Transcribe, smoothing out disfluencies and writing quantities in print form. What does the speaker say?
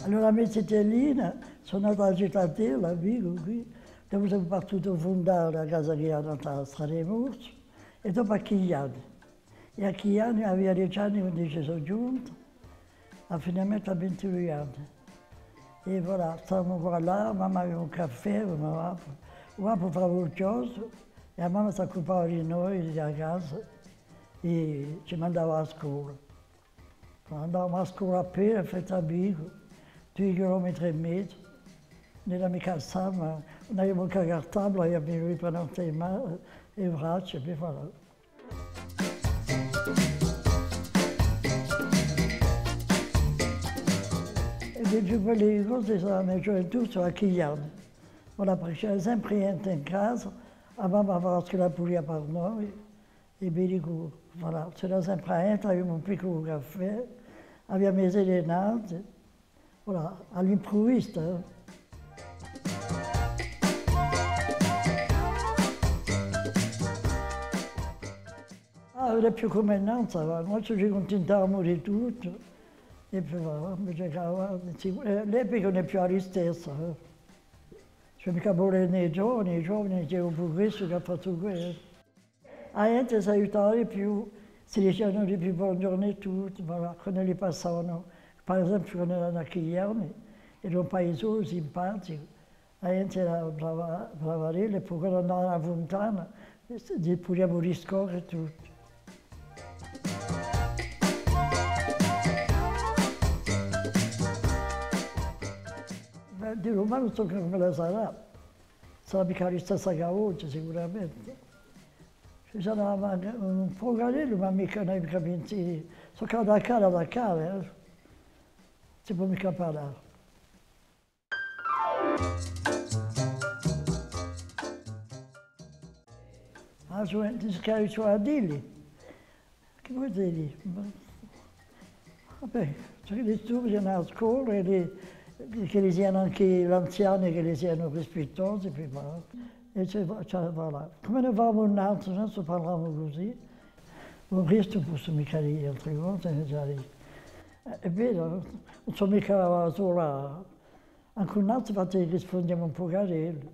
Allora a Mezzetellina sono andata a Cittadella, a Vigo, qui, dove sono partito a fondare la casa che hanno a Straremurso, e dopo a Chigliani. E a Chigliani avevo 10 anni quando ci sono giunto, a finalmente a 22 anni. E voilà, stavamo qua là, mamma aveva un caffè, un papà favolgioso, e la mamma si occupava di noi, della casa, e ci mandava a scuola. Andavamo a scuola a piedi, a Fetta a Vigo. 2,5 chilometri, nella mia casa, ma non avevo anche la tavola, io mi riprendo le mani e le braccia, e voilà. E le più belle cose della mia gioventù sono a Chigliani. Voilà, perché c'era sempre niente in casa, la mamma faceva la pulizia per noi, e mi dico, voilà, c'era sempre niente, avevamo un piccolo caffè, avevamo le serenate. Voilà, all'improvviso. Ah, era più come innanzi, noi ci contentavamo di tutto. E poi l'epoca non è più la stessa. Cioè mica volevano i giovani dicevano pure questo che ha fatto questo. La gente si aiutava di più, si dicevano di più buongiorno e tutto, ma quando li passavano. Per esempio quando erano a Chigliani, era un paese simpatico, la gente era brava lì, e poi quando andavano a Fontana, potevamo riscorrere tutto. Di Roma non so come la sarà mica la stessa che oggi sicuramente. Ci sarà un po' carino, ma mica non mica pensieri, so che da cara. Si può mica parlare. Ah, i suoi adili. Che vuol dire? Vabbè, che li studiano a scuola, che li siano anche gli anziani, che li siano rispettosi, e voilà. Come ne famo un altro, non so parliamo così. Non resto posso mica dire altre cose, già lì. È vero, non sono mica sola, anche un altro fatto che rispondiamo un po' carello.